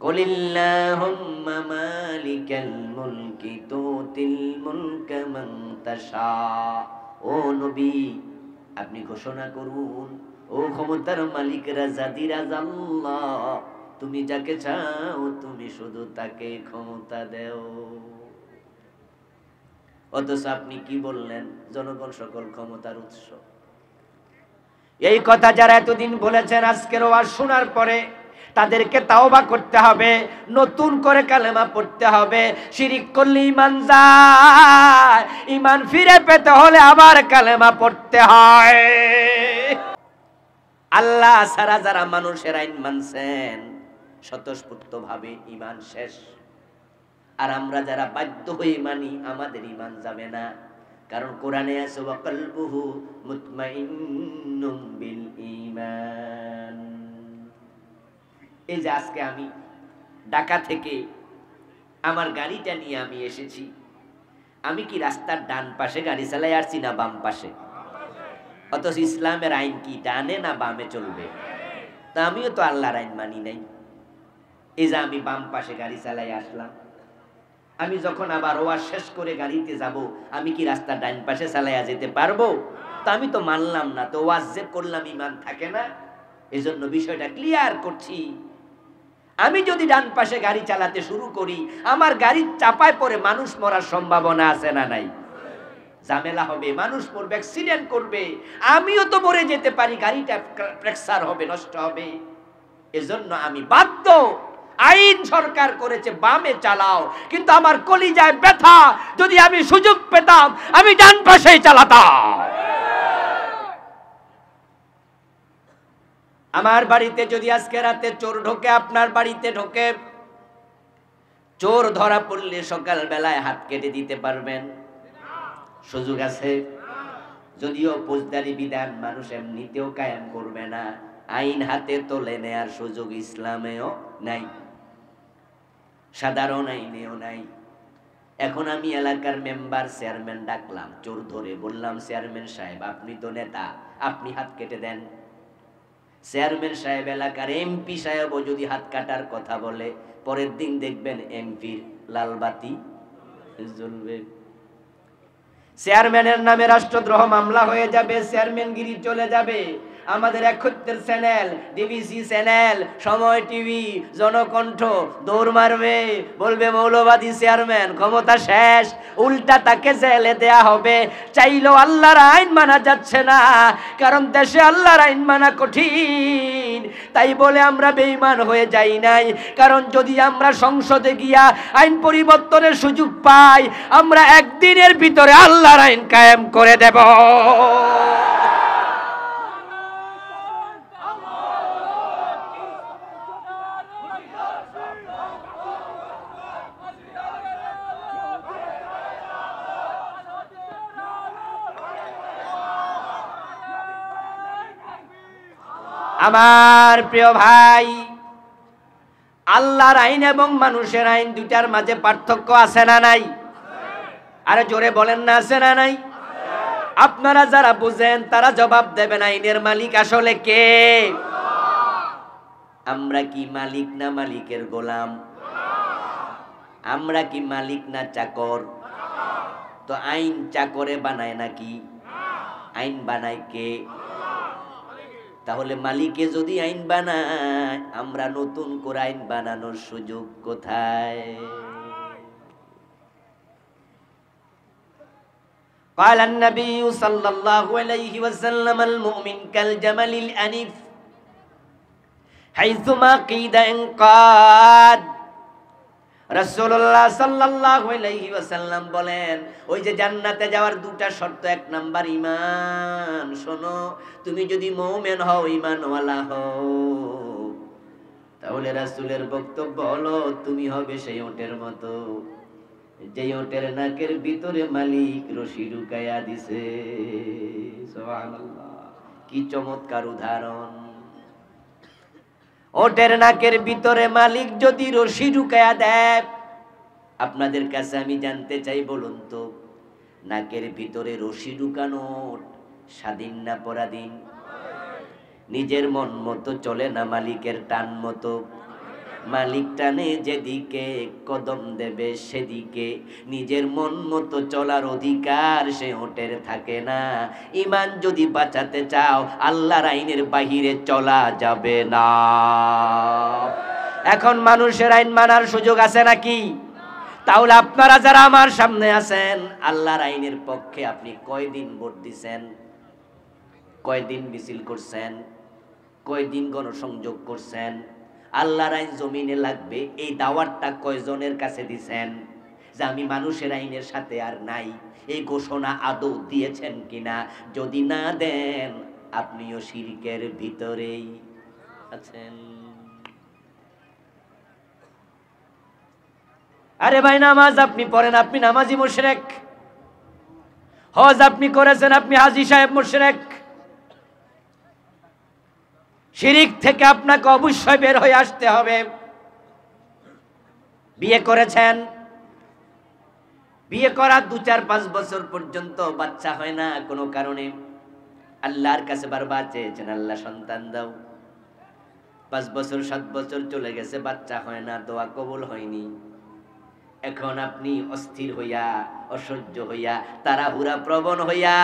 কুলিল্লাহুম্মা মালিকাল মুলকি তুতিল মুলকা মান তাশা। ও নবী, আপনি ঘোষণা করুন, ও ক্ষমতার মালিক রাজাদিরাজ আল্লাহ, তুমি যাকে চাও তুমি শুধু তাকে ক্ষমতা দেও। অথচ আপনি কি বললেন? জনগণ সকল ক্ষমতার উৎস। এই কথা যারা এতদিন বলেছেন, আজকের ওয়াজ শোনার পরে তাদেরকে তাওবা করতে হবে, নতুন করে কালেমা পড়তে হবে। শিরিক করলে ঈমান যায়, ঈমান ফিরে পেতে হলে আবার কালেমা পড়তে হয়। আল্লাহ ছাড়া যারা মানুষের আইন মানছেন স্বতঃস্ফূর্তভাবে ঈমান শেষ। আর আমরা যারা বাধ্য হয়ে মানি, আমাদের ঈমান যাবে না। কারণ কোরআনে আছে ওয়া কলবুহু মুতমাইন্নুম বিল ঈমান। এই যে আজকে আমি ঢাকা থেকে আমার গাড়িটা নিয়ে আমি এসেছি, আমি কি রাস্তার ডান পাশে গাড়ি চালাই আসছি না বাম পাশে? অথচ ইসলামের আইন কি ডানে না বামে চলবে? তা আমিও তো আল্লাহর আইন মানি নাই। এই যে আমি বাম পাশে গাড়ি চালাই আসলাম, আমি যখন আবার ওয়াজ শেষ করে গাড়িতে যাব, আমি কি রাস্তার ডান পাশে চালাইয়া যেতে পারবো? তা আমি তো মানলাম না, তো ওয়াজ যে করলাম ঈমান থাকে না। এজন্য বিষয়টা ক্লিয়ার করছি। আমি যদি ডান পাশে গাড়ি চালাতে শুরু করি, আমার গাড়ির চাপায় পড়ে মানুষ মরার সম্ভাবনা আছে না নাই? ঝামেলা হবে, মানুষ মরবে, অ্যাক্সিডেন্ট করবে, আমিও তো মরে যেতে পারি, গাড়িটা ফ্র্যাকচার হবে, নষ্ট হবে। এজন্য আমি বাধ্য। আইন সরকার করেছে বামে চালাও, কিন্তু আমার কলিজায় ব্যথা, যদি আমি সুযোগ পেতাম আমি ডান পাশেই চালাতাম। আমার বাড়িতে যদি আজকে রাতে চোর ঢোকে, আপনার বাড়িতে ঢোকে, চোর ধরা পড়লে সকাল বেলায় হাত কেটে দিতে পারবেন? সুযোগ আছে? যদিও ফৌজদারি বিধান মানুষ এমনিতেও কায়েম করবে না, আইন হাতে তুলে নেয়ার সুযোগ ইসলামেও নাই, সাধারণ আইনেও নাই। এখন আমি এলাকার মেম্বার চেয়ারম্যান ডাকলাম, চোর ধরে বললাম, চেয়ারম্যান সাহেব আপনি তো নেতা, আপনি হাত কেটে দেন। চেয়ারম্যান সাহেব এলাকার এমপি সাহেবও যদি হাত কাটার কথা বলে, পরের দিন দেখবেন এমপির লালবাতি জ্বলবে। চেয়ারম্যানের নামে রাষ্ট্রদ্রোহ মামলা হয়ে যাবে, চেয়ারম্যানগিরি চলে যাবে। আমাদের একত্রের চ্যানেল, ডিবিসি চ্যানেল, সময় টিভি, জনকণ্ঠ দৌড় মারবে, বলবে মৌলবাদী চেয়ারম্যান, ক্ষমতা শেষ, উল্টা তাকে জেলে দেয়া হবে। চাইলেও আল্লাহর আইন মানা যাচ্ছে না, কারণ দেশে আল্লাহর আইন মানা কঠিন। তাই বলে আমরা বেঈমান হয়ে যাই নাই, কারণ যদি আমরা সংসদে গিয়া আইন পরিবর্তনের সুযোগ পাই, আমরা একদিনের ভিতরে আল্লাহর আইন কায়েম করে দেব। আমার প্রিয় ভাই, আল্লাহর আইন এবং মানুষের আইন দুটার মাঝে পার্থক্য আছে না নাই? আরে জোরে বলেন না, আছে না নাই? আপনারা যারা বুঝেন তারা জবাব দেবেন, আইনের মালিক আসলে কে? আমরা কি মালিক না মালিকের গোলাম? আমরা কি মালিক না চাকর? তো আইন চাকরে বানায় নাকি? আইন বানায় কে? তাহলে মালিকে যদি আইন বানায়, আমরা নতুন করে আইন বানানোর সুযোগ কোথায়? قال النبي صلى الله عليه وسلم المؤمن كالجمل الأنيف حيثما قيد انقاد। রাসূলুল্লাহ সাল্লাল্লাহু আলাইহি ওয়াসাল্লাম বলেন, ওই যে জান্নাতে যাওয়ার দুটা শর্ত, এক নাম্বার ঈমান। শোনো, তুমি যদি মুমিন হও, ঈমানওয়ালা হও, তাহলে রাসূলের বক্তব্য হলো তুমি হবে সেই ওটের মতো, যে ওটের নাকের ভিতরে মালিক রশি ঢুকাইয়া দিছে। সুবহানাল্লাহ, কি চমৎকার উদাহরণ! ওটের নাকের ভিতরে মালিক যদি রশি ঢুকায়া দেয়, আপনাদের কাছে আমি জানতে চাই, বলুন তো, নাকের ভিতরে রশি ঢুকানো স্বাধীন না পরাধীন? নিজের মন মতো চলে না মালিকের টান মতো? মালিক টানে যেদিকে কদম দেবে সেদিকে, নিজের মন মতো চলার অধিকার সে ওটের থাকে না। ঈমান যদি বাঁচাতে চাও আল্লাহর আইনের বাহিরে চলা যাবে না। এখন মানুষের আইন মানার সুযোগ আছে নাকি? তাহলে আপনারা যারা আমার সামনে আছেন, আল্লাহর আইনের পক্ষে আপনি কয়দিন ভোট দিছেন? কয়দিন মিছিল করছেন? কয়দিন গণসংযোগ করছেন? আল্লাহর আইন জমিনে লাগবে এই দাওয়াতটা কয়জনের কাছে দিছেন যে আমি মানুষের আইনের সাথে আর নাই? এই ঘোষণা আদৌ দিয়েছেন কিনা? যদি না দেন আপনিও শিরকের ভিতরেই আছেন। আরে ভাই, নামাজ আপনি পড়েন, আপনি নামাজি মুশরিক। হজ আপনি করেছেন, আপনি হাজী সাহেব মুশরিক। শিরিক থেকে আপনাকে অবশ্যই বের হয়ে আসতে হবে। বিয়ে করেছেন, বিয়ে করার 2-4-5 বছর পর্যন্ত বাচ্চা হয় না কোনো কারণে, আল্লাহর কাছে বারবার চেয়েছেন আল্লাহ সন্তান দাও। 5 বছর 7 বছর চলে গেছে, বাচ্চা হয় না, দোয়া কবুল হয়নি। এখন আপনি অস্থির হইয়া, অসহ্য হইয়া, তাড়াহুড়া প্রবণ হইয়া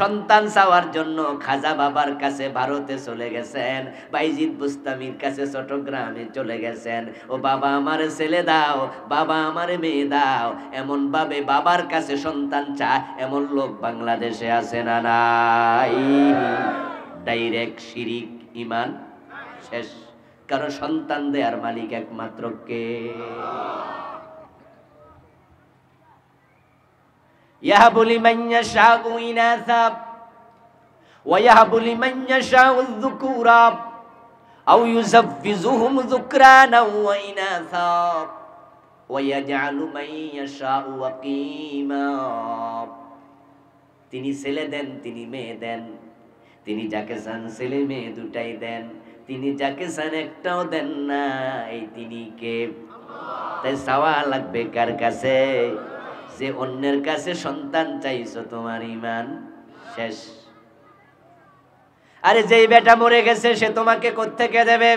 সন্তান চাওয়ার জন্য খাজা বাবার কাছে ভারতে চলে গেছেন, বাইজিদ বুস্তামির কাছে চট্টগ্রামে চলে গেছেন। ও বাবা আমার ছেলে দাও, বাবা আমার মেয়ে দাও, এমন ভাবে বাবার কাছে সন্তান চায় এমন লোক বাংলাদেশে আছে না নাই? ডাইরেক্ট শিরিক, ঈমান শেষ। কারণ সন্তান দেয়ার মালিক একমাত্র কে? ইয়াহাবু লিমান ইয়াশাউ ইনাসা ওয়া ইয়াহাবু লিমান ইয়াশাউ যুকুরা আও ইউযাফফিজুহুম যুকরানা ওয়া ইনাসা ওয়া ইয়াজআলু মান ইয়াশাউ ওয়াকিমা। তিনি ছেলে দেন, তিনি মেয়ে দেন, তিনি যাকে চান ছেলে মেয়ে দুটাই দেন, তিনি যাকে চান একটাও দেন না। এই তিনি কে? তাই চাওয়া লাগবে কার কাছে? যে অন্যের কাছে সন্তান চাইছো তোমার ঈমান শেষ। আরে যেই বেটা মরে গেছে সে তোমাকে কোত্থেকে দেবে?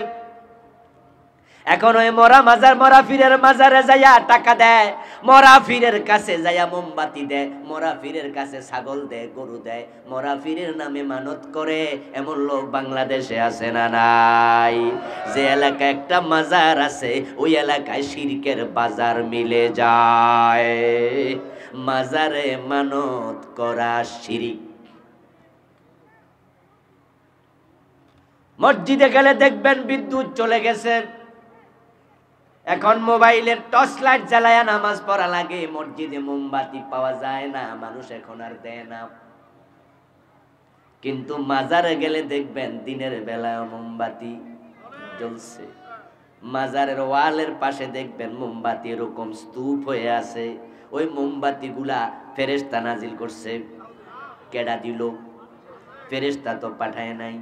এখন ওই মরা মাজার, মরা পীরের মাজারে যাইয়া টাকা দেয়, মরা পীরের কাছে যাইয়া মোমবাতি দেয়, মরা পীরের কাছে ছাগল দেয়, গরু দেয়, মরা পীরের নামে মানত করে। এমন লোক বাংলাদেশে আছে না নাই? যে এলাকায় একটা মাজার আছে ওই এলাকায় শিরকের বাজার মিলে যায়। মাজারে মানত করা শিরিক। মসজিদে গেলে দেখবেন বিদ্যুৎ চলে গেছে, এখন মোবাইলের টর্চ লাইট জ্বালায়া নামাজ পড়া লাগে, মসজিদে মোমবাতি পাওয়া যায় না, মানুষ এখন আর দেয় না। কিন্তু মাজারে গেলে দেখবেন দিনের বেলা মোমবাতি জ্বলছে। মাজারের ওয়ালের পাশে দেখবেন মোমবাতি এরকম স্তূপ হয়ে আছে। ওই মোমবাতি গুলা ফেরেশতা নাজিল করছে। কেডা দিল? ফেরেশতা তো পাঠায় নাই।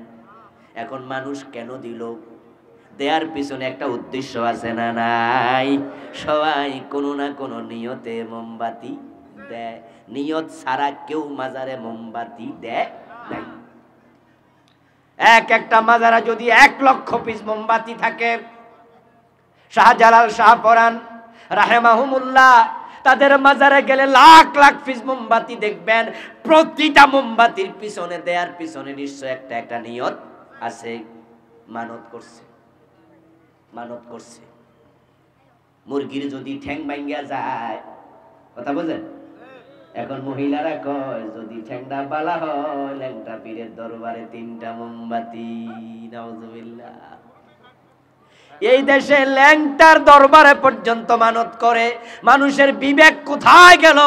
এখন মানুষ কেন দিল? দেয়ার পিছনে একটা উদ্দেশ্য আছে না নাই? সবাই কোনো না কোনো নিয়তে মোমবাতি দেয়। নিয়ত ছাড়া কেউ মাজারে মোমবাতি দেয় নাই। একটা মাজারে যদি 1 লক্ষ পিস মোমবাতি থাকে, শাহজালাল শাহপরান রাহেমাহুমুল্লাহ তাদের মাজারে গেলে লাখ লাখ পিস মোমবাতি দেখবেন। প্রতিটা মোমবাতির পিছনে, দেয়ার পিছনে নিশ্চয় একটা একটা নিয়ত আছে। মানত করছে, মানত করছে। মুরগির যদি ঠ্যাং ভাঙ্গা যায়, কথা বুঝেন? এখন মহিলারা কয় যদি ঠ্যাংটা বালা হয়, ল্যাংটা পীরের দরবারে 3টা মোমবাতি। নাউজুবিল্লাহ। এই দেশে ল্যাংটার দরবারে পর্যন্ত মানত করে। মানুষের বিবেক কোথায় গেল?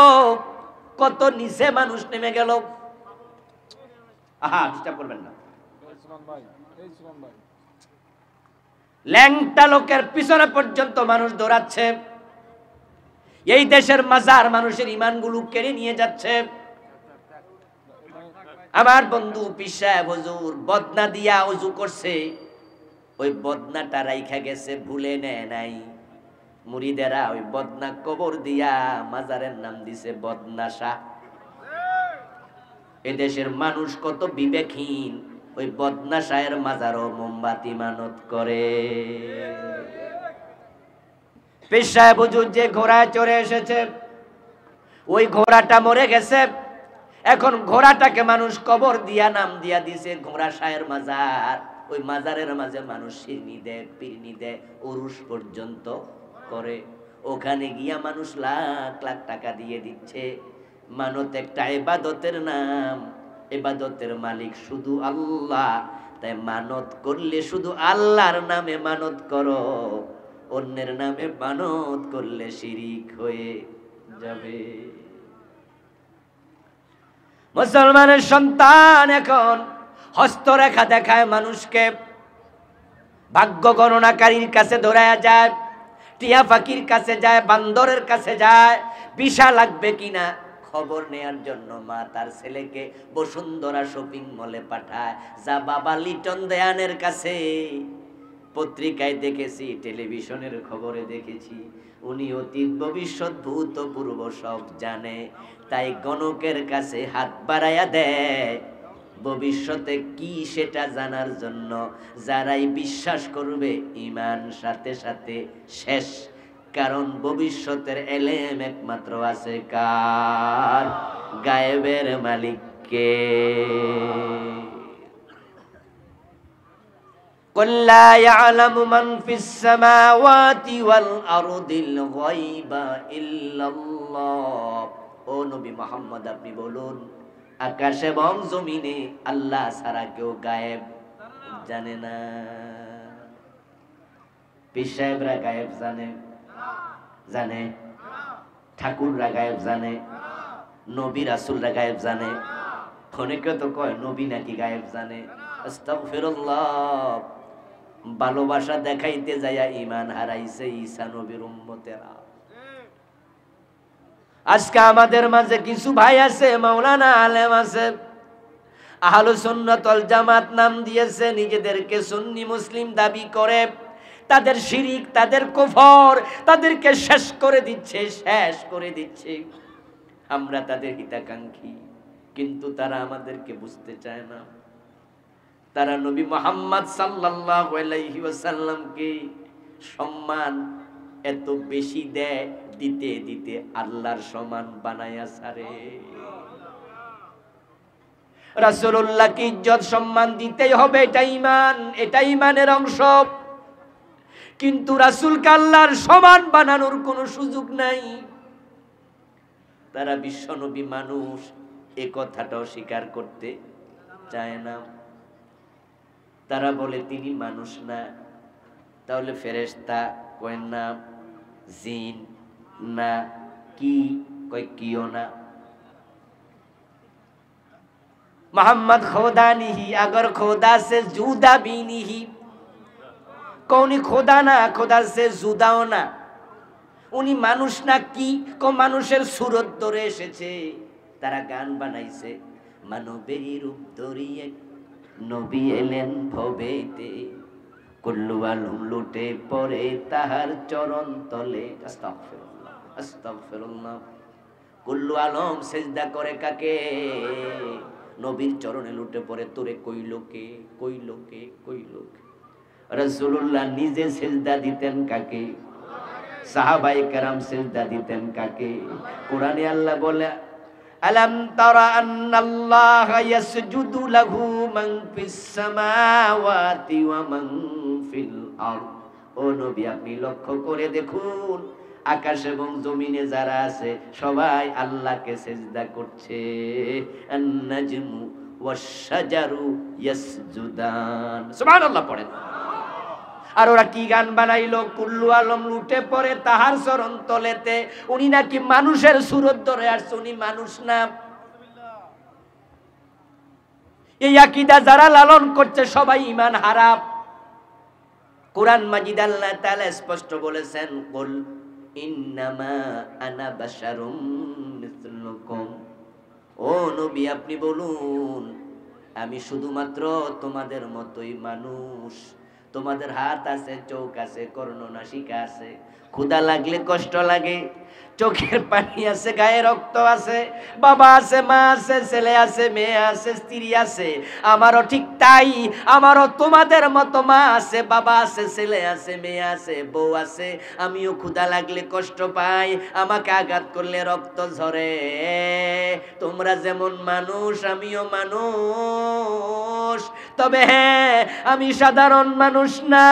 কত নিচে মানুষ নেমে গেল। আহা, ডিস্টার্ব করবেন না। ল্যাংটা লোকের পিছনে পর্যন্ত মানুষ দৌড়াচ্ছে। এই দেশের মাজার মানুষের ঈমানগুলো কেড়ে নিয়ে যাচ্ছে। আমার বন্ধু পীর সাহেব হুজুর বদনা দিয়া ওযু করছে, ওই বদনাটা রাইখা গেছে, ভুলে নেয় নাই। মুরিদেরা ওই বদনা কবর দিয়া মাজারের নাম দিছে বদনাশা। এদেশের মানুষ কত বিবেকহীন, ওই বদনাশায়ের মাজারও মোমবাতি মানত করে। পীর সাহেব হুজুর যে ঘোড়ায় চড়ে এসেছে, ওই ঘোড়াটা মরে গেছে। এখন ঘোড়াটাকে মানুষ কবর দিয়া নাম দিয়া দিছে ঘোড়া শাহের মাজার। ওই মাজারের মাঝে মানুষ সিরনি দেয়, পিরনি দেয়, উরুস পর্যন্ত করে। ওখানে গিয়া মানুষ লাখ লাখ টাকা দিয়ে দিচ্ছে। মানত একটা ইবাদতের নাম, ইবাদতের মালিক শুধু আল্লাহ। তাই মানত করলে শুধু আল্লাহর নামে মানত করো, অন্যের নামে মানত করলে শিরিক হয়ে যাবে। মুসলমানের সন্তান এখন হস্তরেখা দেখায় মানুষকে, ভাগ্য গণনাকারীর কাছে ধরায়া যায়, টিয়া পাখির কাছে যায়, বান্দরের কাছে যায়, ভিসা লাগবে কিনা খবর নেয়ার জন্য মা তার ছেলেকে বসুন্ধরা শপিং মলে পাঠায়, যা বাবা লিটন দেয়ানের কাছে। পত্রিকায় দেখেছি, টেলিভিশনের খবরে দেখেছি, উনি অতীত ভবিষ্যৎ ভূতপূর্ব সব জানে। তাই গণকের কাছে হাত বাড়াইয়া দেয় ভবিষ্যতে কি সেটা জানার জন্য। যারাই বিশ্বাস করবে ঈমান সাথে সাথে শেষ। কারণ ভবিষ্যতের এলেম একমাত্র আছে কার? গায়েবের মালিককে। قل لا يعلم من في السماوات والأرض الغيب إلا الله। ও নবী মুহাম্মদ, আপনি বলুন, আকাশ এবং জমিনে আল্লাহ ছাড়া কেউ গায়েব জানে না। পীর সাহেবরা গায়েব জানে? জানে? ঠাকুররা গায়েব জানে? নবী রাসূলরা গায়েব জানে? অনেকে তো কয় নবী নাকি গায়েব জানে। আস্তাগফিরুল্লাহ। ভালোবাসা দেখাইতে যায়া ঈমান হারাইছে ঈসা নবীর উম্মতেরা। আজকে আমাদের মাঝে কিছু ভাই আছে, মাওলানা আলেম আছে, আহলুস সুন্নাত ওয়াল জামাত নাম দিয়েছে, নিজেদেরকে সুন্নি মুসলিম দাবি করে। তাদের শিরিক, তাদের কুফর তাদেরকে শেষ করে দিচ্ছে, শেষ করে দিচ্ছে। আমরা তাদের হিতাকাঙ্ক্ষী, কিন্তু তারা আমাদেরকে বুঝতে চায় না। তারা নবী মুহাম্মদ সাল্লাল্লাহু আলাইহি ওয়াসাল্লামকে সম্মান এত বেশি দেয়, দিতে দিতে আল্লাহর সমান বানায়া ছাড়ে। রাসূলুল্লাহকে ইজ্জত সম্মান দিতেই হবে, এটা ঈমান, এটা ঈমানের অংশ। কিন্তু রাসূলকে আল্লাহর সমান বানানোর কোনো সুযোগ নাই। তারা বিশ্বনবী মানুষ, এ কথাটাও স্বীকার করতে চায় না। তারা বলে তিনি মানুষ না। তাহলে ফেরেশতা কয় না, জিন না, কি কয় কিও না। मोहम्मद खुदा नहीं, अगर खुदा से जुदा भी नहीं, कौनी खुदा ना, खुदा से जुदाও না। উনি মানুষ না কি? কো মানুষের সুরত ধরে এসেছে। তারা গান বানাইছে, মানবেরই রূপ ধরিয়ে নবী এলেন ভবেতে, কুল্লু আলম লুটে পড়ে তাহার চরণ তলে। আস্তাগফিরুল্লাহ, আস্তাগফিরুল্লাহ। কুল্লু আলম সিজদা করে কাকে? নবীর চরণে লুটে পড়ে। তোরে কইল কে? কইল কে? কইল কে? রাসূলুল্লাহ নিজে সিজদা দিতেন কাকে? সাহাবায়ে কেরাম সিজদা দিতেন কাকে? কোরআনে আল্লাহ বলে, আলাম তারা আন্নাল্লাহা ইয়াসজুদু লাহু মান ফিস সামাওয়াতি ওয়া মান ফিল আরদ। ও নবী, আপনি লক্ষ্য করে দেখুন, আকাশ এবং জমিনে যারা আছে সবাই আল্লাহকে সিজদা করছে। আন-নাজমু ওয়াশ-শাজারু ইয়াসজুদান। সুবহানাল্লাহ পড়েন। আর ওরা কি গান বানাইলো? কুল্লু আলম লুটে পড়ে তাহার চরণ তলেতে। উনি নাকি মানুষের সুরত ধরে আসছে, উনি মানুষ না। এই আকীদা যারা লালন করছে সবাই ঈমান হারা। কোরআন মাজিদ আল্লাহ তাআলা স্পষ্ট বলেছেন, কুল ইন্নামা আনা বাশারুম মিসলুকুম। ও নবী, আপনি বলুন, আমি শুধুমাত্র তোমাদের মতোই মানুষ। তোমাদের হাত আছে, চোখ আছে, কর্ণনাসিকা আছে, ক্ষুধা লাগলে কষ্ট লাগে, চোখের পানি আছে, গায়ে রক্ত আছে, বাবা আছে, মা আছে, ছেলে আছে, মেয়ে আছে, স্ত্রী আছে। আমারও ঠিক তাই, আমারও তোমাদের মতো মা আছে, বাবা আছে, ছেলে আছে, মেয়ে আছে, বউ আছে। আমিও ক্ষুধা লাগলে কষ্ট পাই, আমাকে আঘাত করলে রক্ত ঝরে। তোমরা যেমন মানুষ, আমিও মানুষ। তবে হ্যাঁ, আমি সাধারণ মানুষ না।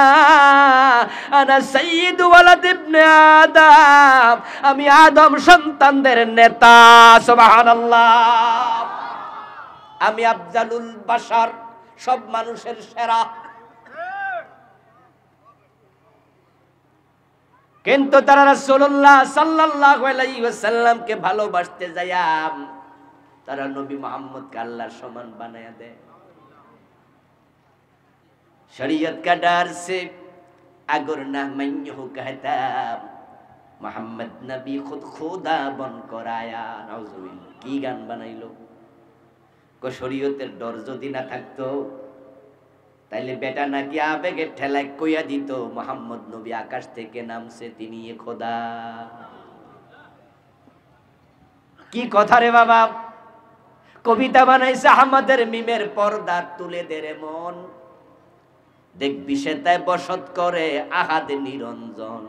আনা সাইয়্যিদু ওয়ালাদ ইবনে আদম, আমি আদম সন্তানদের নেতা। সুবহানাল্লাহ। আমি আফজালুল বাশার, সব মানুষের সেরা। কিন্তু তারা রাসূলুল্লাহ সাল্লাল্লাহু আলাইহি ওয়াসাল্লামকে ভালোবাসতে যায়া তারা নবী মুহাম্মদকে আল্লাহর সমান বানায়া দেয়। शरीयत का डर से अगर न मैं कहता मोहम्मद नबी खुद खुदा बन कर आया। नाउजुबिल्लाह, की गान बनाइलो। को शरीयतेर डर যদি না থাকতো তাইলে বেটা নাকি আবেগে ঠেলায় কইয়া দিত মোহাম্মদ নবী আকাশ থেকে নামছে, তিনি খোদা। কি কথা রে বাবা! কবিতা বানাইছে আহমদের মিমের পর্দা তুলে দে রে মন, দেখবি সেটাই বসত করে আহাদ নিরঞ্জন।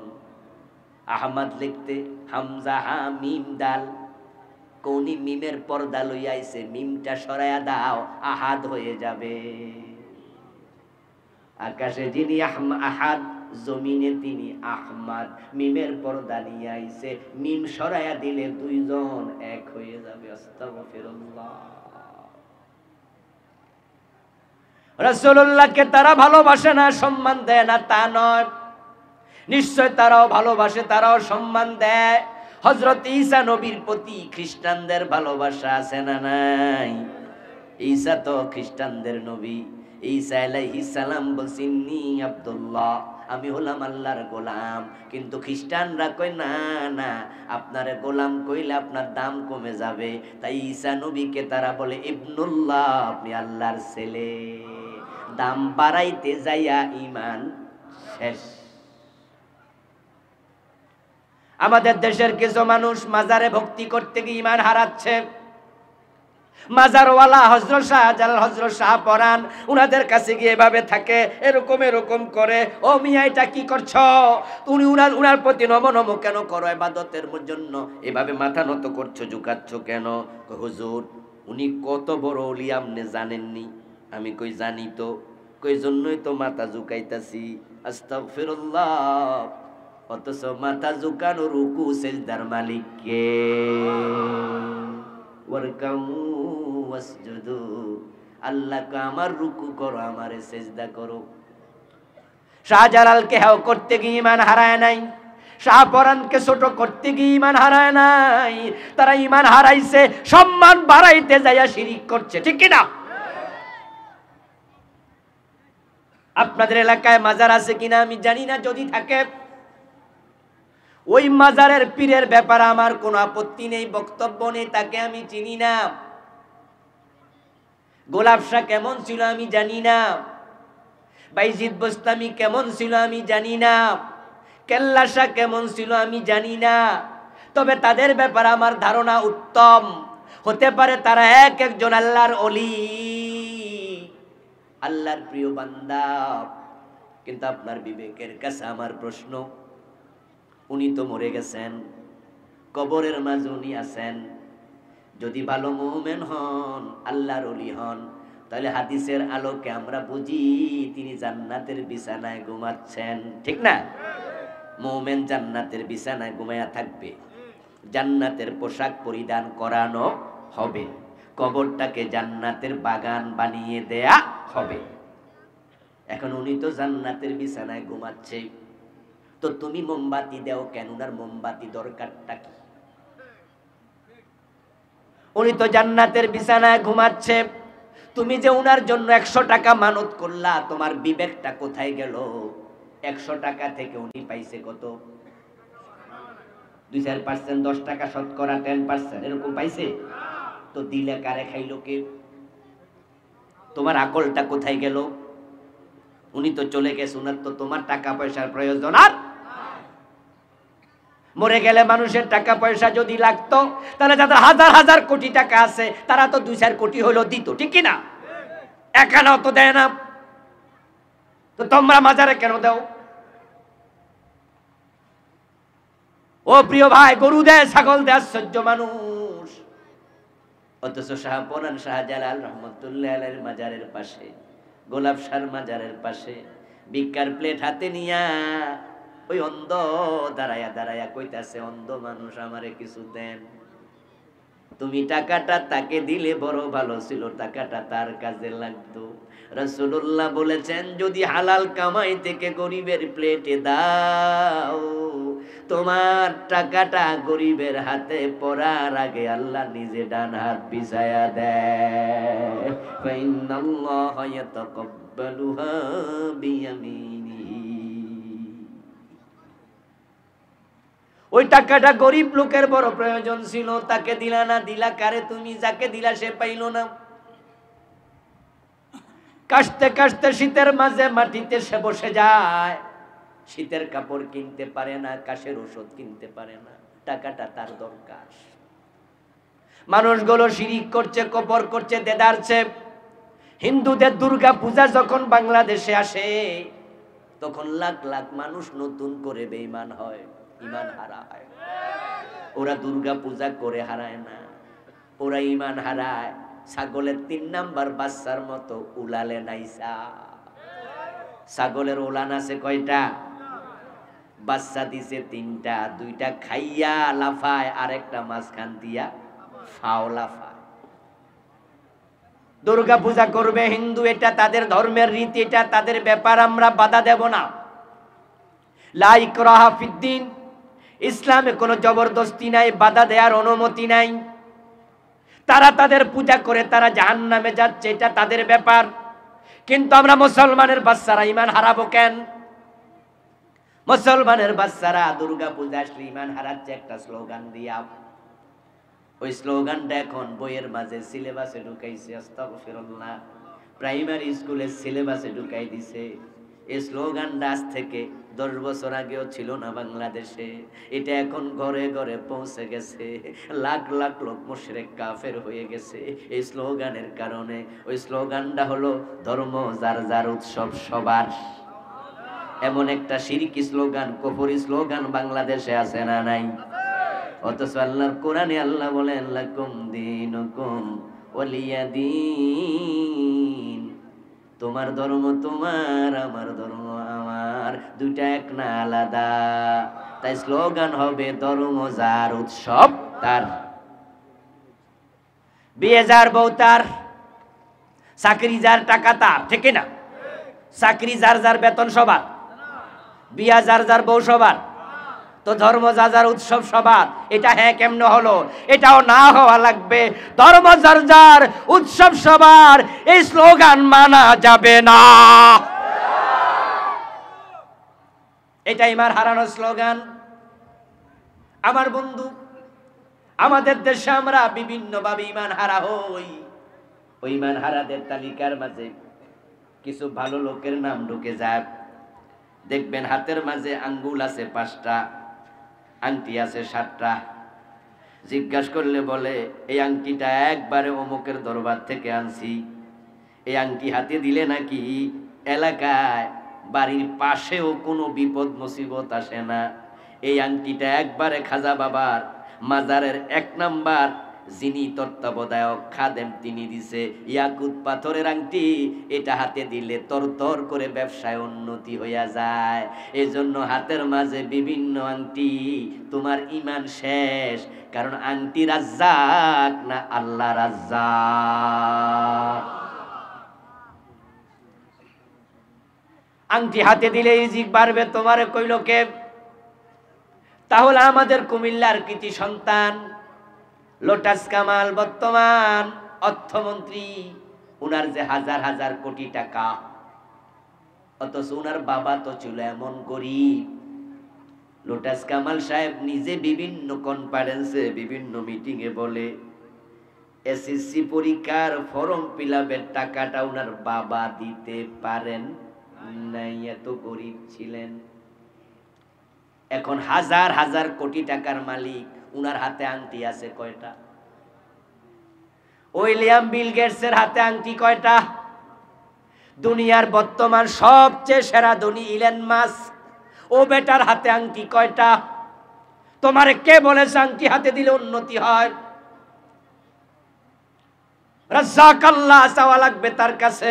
আহমদ লিখতে হামজা হা মিম দাল, কোনি মিমের পর্দা লই আইছে, মিমটা সরায়া দাও, আহাদ হয়ে যাবে। আকাশে যিনি আহাদ, জমিনে তিনি আহমদ। মিমের পর্দা নিয়ে আইছে, মিম সরায়া দিলে দুইজন এক হয়ে যাবে। আস্তাগফিরুল্লাহ। রাসূলুল্লাহকে তারা ভালোবাসে না, সম্মান দেয় না তা নয়, নিশ্চয় তারাও ভালোবাসে, তারাও সম্মান দেয়। হযরত ঈসা নবীর প্রতি খ্রিস্টানদের ভালোবাসা আছে না নাই? ঈসা তো খ্রিস্টানদের নবী। ঈসা আলাইহিস সালাম বলছেন নি আব্দুল্লাহ, আমি হলাম আল্লাহর গোলাম। কিন্তু খ্রিস্টানরা কয় না না, আপনারে গোলাম কইলে আপনার দাম কমে যাবে। তাই ঈসা নবীকে তারা বলে ইবনুল্লাহ, আপনি আল্লাহর ছেলে। দাম বাড়াইতে যাইয়া ঈমান শেষ। আমাদের দেশের কিছু মানুষ মাজারে ভক্তি করতে গিয়ে ঈমান হারাচ্ছে। মাজারওয়ালা হযরত শাহজালাল, হযরত শাহপরান, উনাদের কাছে গিয়ে এভাবে থাকে, এরকম এরকম করে। ও মিয়া, এটা কি করছো? তুমি উনার প্রতি নম নম কেন করো? ইবাদতের জন্য এভাবে মাথা নত করছো, ঝুঁকাচ্ছ কেন? হুজুর, উনি কত বড় ওলি আপনি জানেননি? আমি কই জানি তো। কই জন্যই তো মাথা ঝুঁকাইতাছি। আস্তাগফিরুল্লাহ। অথচ মাথা ঝুঁকানো রুকু সেজদার মালিক কে? আল্লাহকে আমার রুকু করো, আমারে সেজদা করো। শাহজালালকে হেও করতে গিয়ে ঈমান হারায় নাই, শাহপরানকে ছোট করতে গিয়ে ঈমান হারায় নাই। তারা ঈমান হারাইছে সম্মান বাড়াইতে যাইয়া শিরিক করছে, ঠিক কি না? আপনাদের এলাকায় মাজার আছে কিনা আমি জানি না, যদি থাকে ওই মাজারের পীরের ব্যাপারে আমার কোনো আপত্তি নেই, বক্তব্য নেই, তাকে আমি চিনি না। গোলাপ শাহ কেমন ছিল আমি জানি না, বাইজিদ বোস্তামি কেমন ছিল আমি জানি না, কেল্লা শাহ কেমন ছিল আমি জানি না। তবে তাদের ব্যাপারে আমার ধারণা উত্তম। হতে পারে তারা এক একজন আল্লাহর ওলি, আল্লাহর প্রিয় বান্দা। কিন্তু আপনার বিবেকের কাছে আমার প্রশ্ন, উনি তো মরে গেছেন, কবরের মাঝে উনি আছেন। যদি ভালো মুমিন হন, আল্লাহর ওলি হন, তাহলে হাদিসের আলোকে আমরা বুঝি তিনি জান্নাতের বিছানায় ঘুমাচ্ছেন, ঠিক না? মুমিন জান্নাতের বিছানায় ঘুমায়া থাকবে, জান্নাতের পোশাক পরিধান করানো হবে, কবরটাকে জান্নাতের বাগান বানিয়ে দেয়া হবে। এখন উনি তো জান্নাতের বিছানায় ঘুমাচ্ছে, তো তুমি মোমবাতি দাও কেন? উনার মোমবাতি দরকারটা কি? উনি তো জান্নাতের বিছানায় ঘুমাচ্ছে, তুমি যে উনার জন্য 100 টাকা মানত করলা, তোমার বিবেকটা কোথায় গেল? 100 টাকা থেকে উনি পাইছে কত? 2-4%, 10 টাকা শতকরা 10%, এরকম পাইছে তো। দিলে কারে, খাইলো কে? তোমার আকলটা কোথায় গেল? উনি তো চলে গেছে, উনার তো তোমার টাকা পয়সার প্রয়োজন আর মরে গেলে মানুষের টাকা পয়সা যদি লাগতো তাহলে যাদের হাজার হাজার কোটি টাকা আছে তারা তো 2-4 কোটি হলো দিত, ঠিক কিনা? একানাও তো দেয় না, তো তোমরা মাজারে কেন দাও? ও প্রিয় ভাই, গরু দেয়, ছাগল দেয় আশ্চর্য মানুষ, অথচ শাহপরান শাহজালাল রহমতুল্লাহ আলাইহির মাজারের পাশে, গোলাপ শাহর মাজারের পাশে ভিক্ষার প্লেট হাতে নিয়া ওই অন্ধ দাঁড়ায়া দাঁড়ায়া কইতাছে, অন্ধ মানুষ আমারে কিছু দেন। তুমি টাকাটা তাকে দিলে বড় ভালো ছিল, টাকাটা তার কাজে লাগতো। রাসূলুল্লাহ বলেছেন, যদি হালাল কামাই থেকে গরিবের প্লেটে দাও, তোমার টাকাটা গরিবের হাতে পড়ার আগে আল্লাহ নিজে ডান হাত বিছায়া দেয়। ফাইনাল্লাহা ইয়াতাকাব্বালুহা বিয়ামিনিহি। ওই টাকাটা গরিব লোকের বড় প্রয়োজন ছিল, তাকে দিলা না, দিলা কারে তুমি? যাকে দিলা সে পাইল না। কাশতে কাশতে শীতের মাঝে মাটিতে সে বসে যায়, শীতের কাপড় কিনতে পারে না, কাশের ওষুধ কিনতে পারে না, টাকাটা তার দরকার। মানুষগুলো শিরিক করছে, কবর করছে, দেদারছে। হিন্দুদের দুর্গা পূজা যখন বাংলাদেশে আসে তখন লাখ লাখ মানুষ নতুন করে বেঈমান হয়, ঈমান হারায়। ওরা দুর্গা পূজা করে হারায় না, ওরা ঈমান হারায় ছাগলের 3 নাম্বার বাচ্চার মতো উলালে নাইসা। ছাগলের উলান আছে কয়টা? বাচ্চা দিছে 3টা, 2টা খাইয়া লাফায়, আরেকটা মাঝখান দিয়া ফাও লাফায়। দুর্গা পূজা করবে হিন্দু, এটা তাদের ধর্মের রীতি, এটা তাদের ব্যাপার, আমরা বাধা দেব না। লা ইকরাহা ফিদ্দিন, ইসলামে কোনো জবরদস্তি নাই, বাধা দেওয়ার অনুমতি নাই। তারা তাদের পূজা করে তারা জাহান্নামে যাচ্ছে, এটা তাদের ব্যাপার। কিন্তু আমরা মুসলমানের বাচ্চারা ঈমান হারাবো কেন? মুসলমানের বাচ্চারা দুর্গা পূজা আসলে ঈমান হারাচ্ছে একটা স্লোগান দিয়া। ওই স্লোগানটা এখন বইয়ের মাঝে সিলেবাসে ঢুকাইছে, আস্তাগফিরুল্লাহ, প্রাইমারি স্কুলের সিলেবাসে ঢুকাই দিছে। এই স্লোগানটা আজ থেকে 10 বছর আগেও ছিল না বাংলাদেশে, এটা এখন ঘরে ঘরে পৌঁছে গেছে। লাখ লাখ লোক মুশরিক কাফের হয়ে গেছে এই স্লোগানের কারণে। ওই স্লোগানটা হলো, ধর্ম যার যার উৎসব সবার। এমন একটা শিরকি স্লোগান, কুফরি স্লোগান বাংলাদেশে আছে না নাই? অথচ আল্লাহর কোরআনে আল্লাহ বলেন, লাকুম দীনুকুম ওয়ালিয়া দীন, তোমার ধর্ম তোমার, আমার ধর্ম আমার, দুইটা এক না, আলাদা। তাই স্লোগান হবে, ধর্ম যার উৎসব তার, বিয়ে যার বউ তার, চাকরি যার টাকা তার, ঠিক না? চাকরি যার যার বেতন সবার, বিয়া যার যার বউ সবার, তো ধর্ম যার যার উৎসব সবার। এটা হ্যাঁ কেমনে হলো? এটাও না হওয়া লাগবে। ধর্ম যার যার উৎসব সবার, এই স্লোগান মানা যাবে না। এটা ঈমান হারানোর স্লোগান। আমার বন্ধু, আমাদের দেশে আমরা বিভিন্ন ভাবে ঈমান হারা হই। ওই ঈমান হারাদের তালিকার মাঝে কিছু ভালো লোকের নাম ঢুকে যায়। দেখবেন হাতের মাঝে আঙ্গুল আছে 5টা, আংটি আছে 7টা। জিজ্ঞাসা করলে বলে, এই আংটিটা একবারে অমুকের দরবার থেকে আনছি। এই আংটি হাতে দিলে নাকি এলাকায় বাড়ির পাশেও কোনো বিপদ মুসিবত আসে না। এই আংটিটা একবারে খাজা বাবার মাজারের 1 নাম্বার যিনি তত্ত্বাবধায়ক খাদেম তিনি দিছে। ইয়াকুত পাথরের আংটি, এটা হাতে দিলে তরতর করে ব্যবসায় উন্নতি হইয়া যায়। এজন্য হাতের মাঝে বিভিন্ন আংটি, তোমার ঈমান শেষ। কারণ আংটি রাজ্জাক না আল্লাহ রাজ্জাক। আংটি হাতে দিলে রিজিক বাড়বে, তোমারে কইল কে? তাহলে আমাদের কুমিল্লার কৃতি সন্তান লোটাস কামাল বর্তমান অর্থমন্ত্রী, উনার যে হাজার হাজার কোটি টাকা, অথচ উনার বাবা তো ছিল এমন গরিব। লোটাস কামাল সাহেব নিজে বিভিন্ন কনফারেন্সে, বিভিন্ন মিটিংয়ে বলে, এসএসসি পরীক্ষার ফর্ম ফিল আপের টাকাটা উনার বাবা দিতে পারেন নাই, এত গরিব ছিলেন। এখন হাজার হাজার কোটি টাকার মালিক, উনার হাতে আংটি আছে কয়টা? উইলিয়াম বিল গেটসের হাতে আংটি কয়টা? দুনিয়ার বর্তমান সবচেয়ে সেরা ধনী ইলন মাস্ক, ও বেটার হাতে আংটি কয়টা? তোমারে কে বলেছে আংটি হাতে দিলে উন্নতি হয়? রাজ্জাক আল্লাহ চাওয়া লাগবে তার কাছে।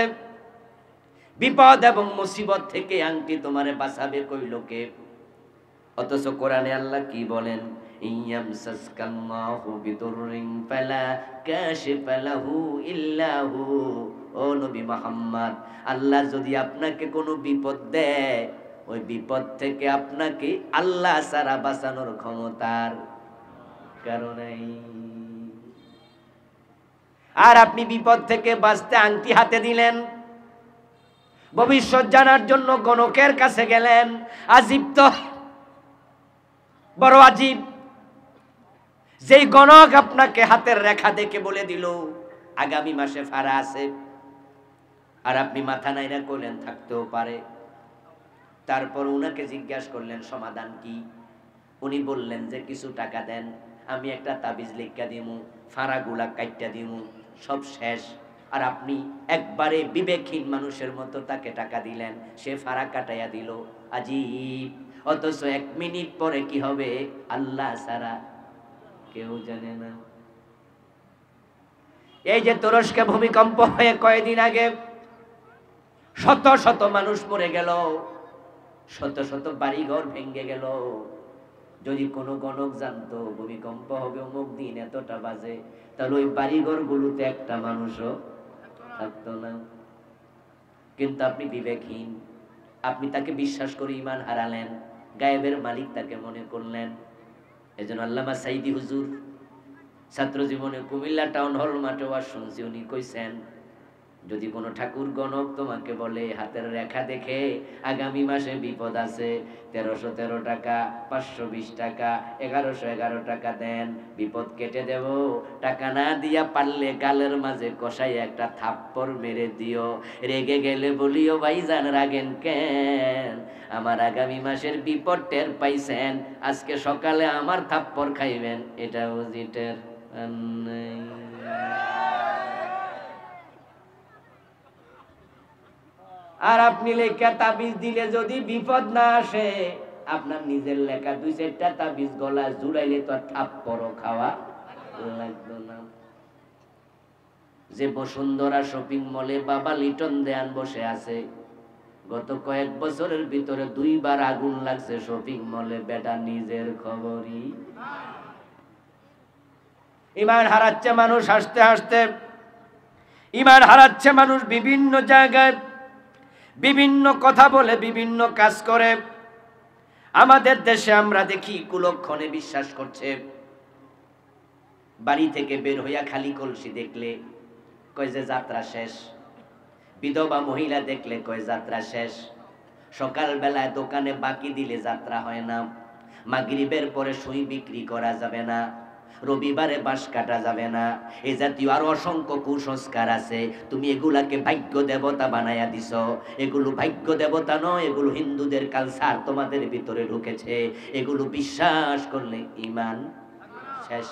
বিপদ এবং মুসিবত থেকে আংটি তোমারে বাঁচাবে কইল কে? অথচ কোরআনে আল্লাহ কি বলেন? ইয়ামসাসকাল্লাহু বিদুররিন ফালা কাশিফা লাহু ইল্লা হু। ও নবী মুহাম্মদ, আল্লাহ যদি আপনাকে কোনো বিপদ দেয়, ওই বিপদ থেকে আপনাকে আল্লাহ ছাড়া বাঁচানোর ক্ষমতার কারণে। আর আপনি বিপদ থেকে বাঁচতে আংটি হাতে দিলেন, ভবিষ্যৎ জানার জন্য গণকের কাছে গেলেন। আজীব তো, বড় আজীব। যেই গণক আপনাকে হাতের রেখা দেখে বলে দিল আগামী মাসে ফাড়া আছে, আর আপনি মাথা নাইরা কইলেন থাকতেও পারে। তারপর উনাকে জিজ্ঞাসা করলেন সমাধান কি? উনি বললেন যে কিছু টাকা দেন, আমি একটা তাবিজ লিখা দিমু, ফাড়াগুলা কাইটটা দিমু, সব শেষ। আর আপনি একবারে বিবেকহীন মানুষের মতো তাকে টাকা দিলেন, সে ফাড়া কাটাইয়া দিল। আজীব। অথচ 1 মিনিট পরে কি হবে আল্লাহ ছাড়া কেউ জানে না। এই যে তুরস্কে ভূমিকম্প হয়ে কয়েকদিন আগে শত শত মানুষ মরে গেল, শত শত বাড়িঘর ভেঙে গেল। যদি কোনো গণক জানতো ভূমিকম্প হবে অমুক দিন এতটা বাজে, তাহলে ওই বাড়িঘর গুলোতে একটা মানুষও থাকতো না। কিন্তু আপনি বিবেকহীন, আপনি তাকে বিশ্বাস করে ঈমান হারালেন, গায়েবের মালিক তাকে মনে করলেন। এজন্য আল্লামা সাইদি হুজুর ছাত্র জীবনে কুমিল্লা টাউন হল মাঠে ওয়াজ শুনছি, উনি কইছেন যদি কোনো ঠাকুর গণক তোমাকে বলে হাতের রেখা দেখে আগামী মাসে বিপদ আছে, 1313 টাকা, 520 টাকা, 1111 টাকা দেন, বিপদ কেটে দেব। টাকা না দিয়া পারলে গালের মাঝে কষাই একটা থাপ্পড় মেরে দিও। রেগে গেলে বলিও ভাইজান রাগেন কেন, আমার আগামী মাসের বিপদ টের পাইছেন, আজকে সকালে আমার থাপ্পড় খাইবেন, এটা বুঝিটের নাই। আর আপনি লেখা তাবিজ দিলে যদি বিপদ না আসে, আপনার নিজের লেখা 2-4টা তাবিজ গলা জুড়াইলে তো আর থাপ্পড়ও খাওয়া লাগবে না। যে বসুন্ধরা শপিং মলে বাবা লিটন দেয়ান বসে আছে, গত কয়েক বছরের ভিতরে 2 বার আগুন লাগছে শপিং মলে, বেটা নিজের খবরই। ঈমান হারাচ্ছে মানুষ হাসতে হাসতে, ঈমান হারাচ্ছে মানুষ বিভিন্ন জায়গায় বিভিন্ন কথা বলে, বিভিন্ন কাজ করে। আমাদের দেশে আমরা দেখি কুলক্ষণে বিশ্বাস করছে। বাড়ি থেকে বের হইয়া খালি কলসি দেখলে কয় যে যাত্রা শেষ, বিধবা মহিলা দেখলে কয় যাত্রা শেষ, সকাল বেলায় দোকানে বাকি দিলে যাত্রা হয় না, মাগরিবের পরে সুই বিক্রি করা যাবে না, রবিবারে বাঁশ কাটা যাবে না, এই জাতীয় আরো অসংখ্য কুসংস্কার আছে। তুমি এগুলাকে ভাগ্য দেবতা বানায়া দিছ। এগুলো ভাগ্য দেবতা নয়, এগুলো হিন্দুদের কালচার তোমাদের ভিতরে ঢুকেছে। এগুলো বিশ্বাস করলে ঈমান শেষ,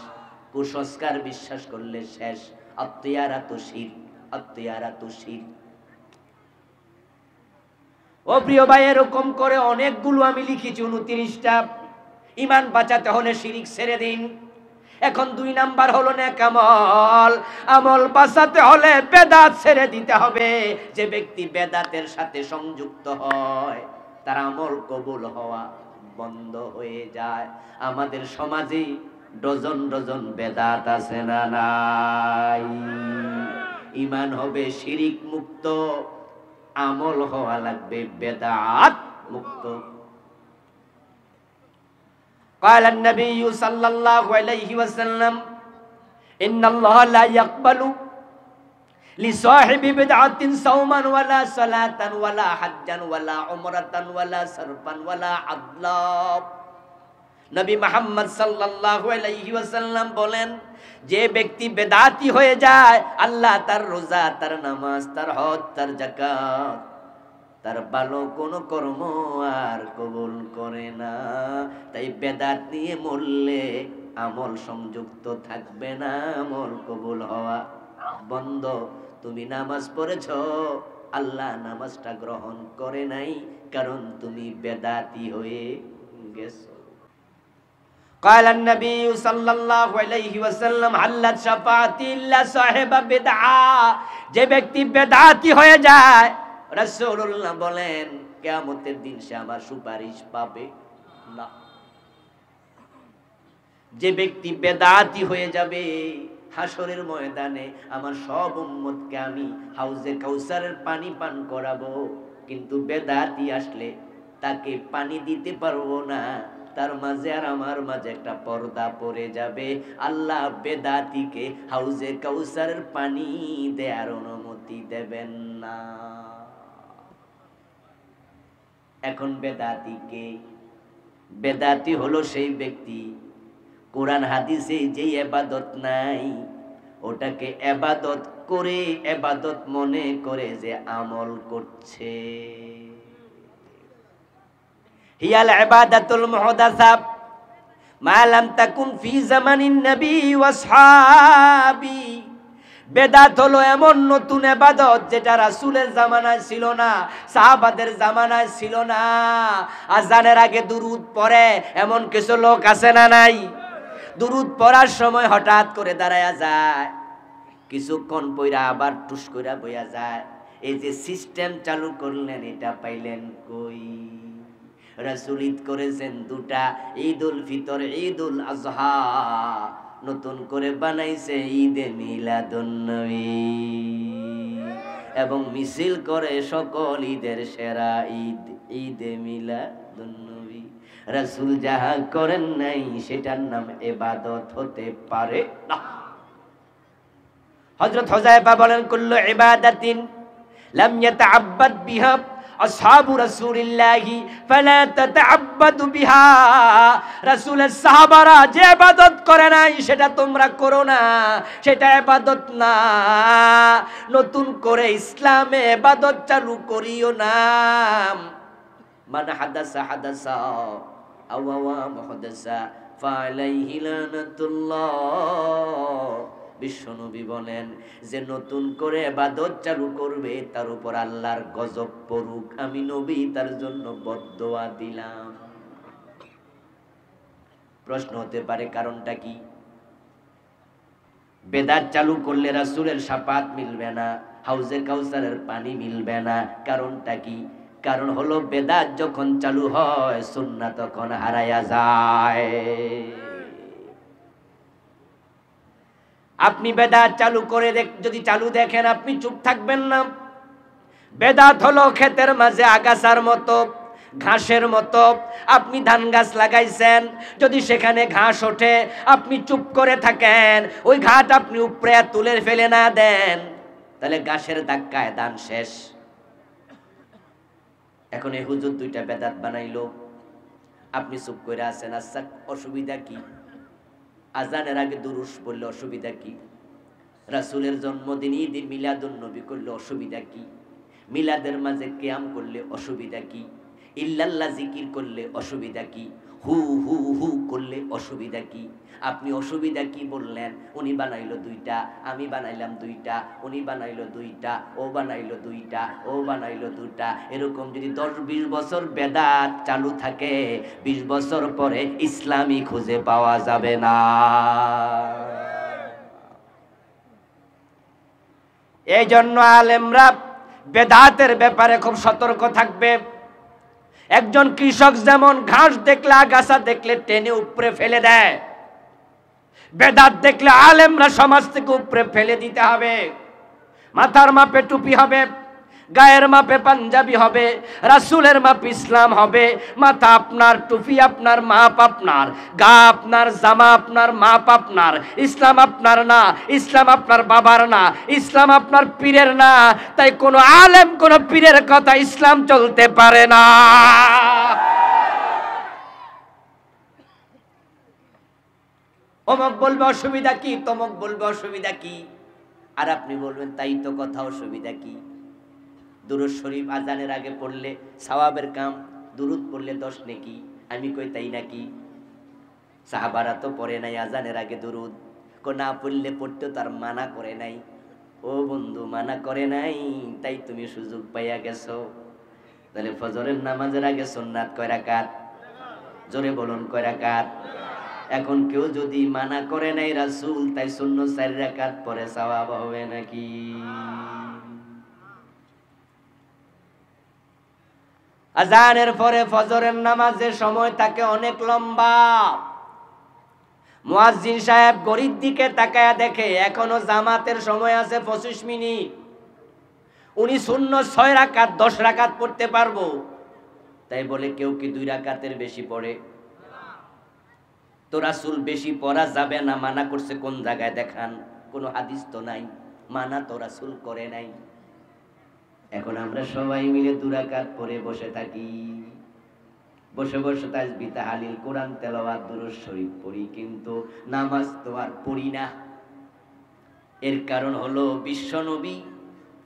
কুসংস্কার বিশ্বাস করলে শেষ। আত্মীয়ারাতু শিরক, আত্মীয়ারাতু শিরক। ও প্রিয় ভাই, এরকম করে অনেকগুলো আমি লিখেছি, 29টা। ঈমান বাঁচাতে হলে শিরক ছেড়ে দিন। এখন 2 নাম্বার হলো নেক আমল। আমল বাঁচাতে হলে বেদাত ছেড়ে দিতে হবে। যে ব্যক্তি বেদাতের সাথে সংযুক্ত হয় তার আমল কবুল হওয়া বন্ধ হয়ে যায়। আমাদের সমাজে ডজন ডজন বেদাত আছে না নাই? ঈমান হবে শিরিক মুক্ত, আমল হওয়া লাগবে বেদাত মুক্ত। قال النبي صلى الله عليه وسلم إن الله لا يقبل لصاحب بدعة صوما ولا صلاة ولا حجا ولا عمرة ولا صرفا ولا عدلا। নবী মুহাম্মদ সাল্লাল্লাহু আলাইহি ওয়াসাল্লাম বলেন, যে ব্যক্তি বেদাতি হয়ে যায়, আল্লাহ তার রোজা, তার নামাজ, তার হজ, তার যাকাত তার ভালো কোনো কর্ম আর কবুল করে না। তাই বেদাত নিয়ে মরলে আমল সংযুক্ত থাকবে না, আমল কবুল হওয়া বন্ধ। তুমি নামাজ পড়েছ, আল্লাহ নামাজটা গ্রহণ করে নাই, কারণ তুমি বেদাতি হয়ে গেছো। قال النبي صلى الله عليه وسلم حلت شفاعتي إلا صاحب بدعة। যে ব্যক্তি বেদাতি হয়ে যায়, রাসূলুল্লাহ বলেন কিয়ামতের দিন সে আমার সুপারিশ পাবে না। যে ব্যক্তি বেদাতি হয়ে যাবে, হাসরের ময়দানে আমার সব উম্মতকে আমি হাউজে কাউসারের পানি পান করাবো, কিন্তু বেদাতি আসলে তাকে পানি দিতে পারবো না। তার মাঝে আর আমার মাঝে একটা পর্দা পড়ে যাবে। আল্লাহ বেদাতিকে হাউজে কাউসারের পানি দেওয়ার অনুমতি দেবেন না। এখন বেদাতিকে, বেদাতি হলো সেই ব্যক্তি কোরআন হাদিসে যে ইবাদত নাই ওটাকে ইবাদত করে, ইবাদত মনে করে যে আমল করছে। হিয়াল ইবাদাতুল মুহদাসা মা লাম তাকুন ফি জামানিন নবী ওয়া আসহাবি। বেদাত হলো এমন নতুন ইবাদত যেটা রাসূলের জামানায় ছিল না, সাহাবাদের জামানায় ছিল না। আযানের আগে দুরূদ পড়ে এমন কিছু লোক আছে না নাই? দুরূদ পড়ার সময় হঠাৎ করে দাঁড়ায়া যায়, কিছুক্ষণ পইরা আবার টুস কইরা বইয়া যায়। এই যে সিস্টেম চালু করলেন, এটা পাইলেন কই? রাসূল ঈদ করেছেন দুটা, ঈদুল ফিতর, ঈদুল আযহা। নতুন করে বানাইছে ঈদে মিলাদুন নবী, এবং মিছিল করে সকল ঈদের সেরা ঈদ, ঈদে মিলাদুন নবী। রাসূল যাহা করেন নাই সেটার নাম ইবাদত হতে পারে না। হযরত হুযায়ফা বলেন কুল্লু ইবাদাতিন লাম ইয়াতাআব্বাদ বিহা আসহাবু রাসূলিল্লাহি ফালা তাতাআব্বাদু বিহা। রাসূলের সাহাবারা যে ইবাদত করে নাই সেটা তোমরা করো না, সেটা ইবাদত না। নতুন করে ইসলামে ইবাদত চালু করিও না। মান হাদাসা হাদাসা আও ওয়া মুহদাসা ফালাইহি লানাতুল্লাহ। বিশ্বনবী বলেন যে নতুন করে ইবাদত চালু করবে তার উপর আল্লাহর গজব পড়ুক। আমি নবী তার জন্য বদদোয়া দিলাম। প্রশ্ন হতে পারে কারণটা কি? বেদাত চালু করলে রাসূলের শাফাত মিলবে না, হাউজে কাউসারের পানি মিলবে না। কারণটা কি? কারণ হলো বেদাত যখন চালু হয় সুন্নাত তখন হারায়া যায়। আপনি বেদাত চালু করে যদি চালু দেখেন, আপনি চুপ থাকবেন না। বেদাত হলো ক্ষেতের মাঝে আগাছার মতো, ঘাসের মতো। আপনি ধান গাছ লাগাইছেন, যদি সেখানে ঘাস ওঠে আপনি চুপ করে থাকেন, ওই ঘাট আপনি উপরে তুলে ফেলে না দেন, তাহলে ঘাসের ধাক্কায় ধান শেষ। এখন এই হুজুর দুইটা বেদাত বানাইলো, আপনি চুপ করে আছেন। আচ্ছা, অসুবিধা কি? আজানের আগে দুরূদ পড়লে অসুবিধা কি? রাসূলের জন্মদিন ঈদ মিলাদুন নবী করলে অসুবিধা কি? মিলাদের মাঝে কিয়াম করলে অসুবিধা কি? ইল্লাল্লাহ জিকির করলে অসুবিধা কি? হু হু হু করলে অসুবিধা কি? আপনি অসুবিধা কি বললেন? উনি বানাইলো দুইটা, আমি বানাইলাম দুইটা, উনি বানাইলো দুইটা, ও বানাইলো দুইটা, ও বানাইলো দুইটা। এরকম যদি 10-20 বছর বেদাত চালু থাকে, 20 বছর পরে ইসলামই খুঁজে পাওয়া যাবে না। এই জন্য আলেমরা বেদাতের ব্যাপারে খুব সতর্ক থাকবে। একজন কৃষক যেমন ঘাস দেখলে, আগাছা দেখলে টেনে উপরে ফেলে দেয়, বেদাত দেখলে আলেমরা সমাজ থেকে উপরে ফেলে দিতে হবে। মাথার মাপে টুপি হবে, গায়ের মাপে পাঞ্জাবি হবে, রাসূলের মাপ ইসলাম হবে। মাথা আপনার, টুপি আপনার, মাপ আপনার, গা আপনার, জামা আপনার, মাপ আপনার। ইসলাম আপনার না, ইসলাম আপনার বাবার না, ইসলাম আপনার পীরের না। তাই কোন আলেম কোন পীরের কথা ইসলাম চলতে পারে না। অমুক বলবে অসুবিধা কি, তমুক বলবে অসুবিধা কি, আর আপনি বলবেন তাই তো কথা, অসুবিধা কি? দুরূদ শরীফ আজানের আগে পড়লে সওয়াবের কাম, দুরূদ পড়লে 10 নেকি। আমি কই তাই নাকি? সাহাবারা তো পড়ে নাই আজানের আগে দুরূদ, না পড়লে পড়তে তার মানা করে নাই। ও বন্ধু, মানা করে নাই তাই তুমি সুযোগ পাইয়া গেছো। তাহলে ফজরের নামাজের আগে সুন্নাত কয় রাকাত? জোরে বলুন, কয় রাকাত? এখন কেউ যদি মানা করে নাই রাসূল, তাই সুন্নত 4 রাকাত পরে সওয়াব হবে নাকি? আজানের পরে ফজরের নামাজের সময় থাকে অনেক লম্বা। মুয়াজ্জিন সাহেব ঘড়ির দিকে তাকায়া দেখে এখনো জামাতের সময় আছে 25 মিনিট। উনি সুন্নত 6 রাকাত 10 রাকাত পড়তে পারবো, তাই বলে কেউ কি 2 রাকাতের বেশি পড়ে? তো রাসূল বেশি পড়া যাবে না মানা করছে কোন জায়গায় দেখান? কোনো হাদিস তো নাই, মানা তো রাসূল করে নাই। এখন আমরা সবাই মিলে 2 রাকাত পড়ে বসে থাকি, বসে বসে তাসবিহ তাহলিল কোরআন তেলাওয়াত দুরূদ শরীফ পড়ি, কিন্তু নামাজ তো আর পড়ি না। এর কারণ হলো বিশ্বনবী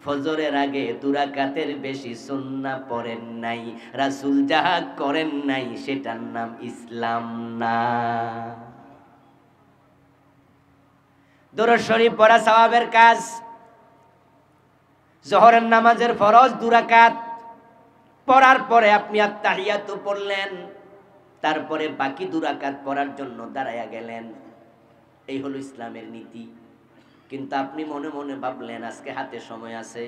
ফজরের আগে 2 রাকাতের বেশি সুন্নাহ পড়েন নাই। রাসূল যাহা করেন নাই সেটার নাম ইসলাম না। দুরূদ শরীফ পড়া সওয়াবের কাজ। জোহরের নামাজের ফরজ 2 রাকাত পড়ার পরে আপনি আত্তাহিয়াতু পড়লেন, তারপরে বাকি 2 রাকাত পড়ার জন্য দাঁড়ায়া গেলেন। এই হলো ইসলামের নীতি। কিন্তু আপনি মনে মনে ভাবলেন আজকে হাতে সময় আছে,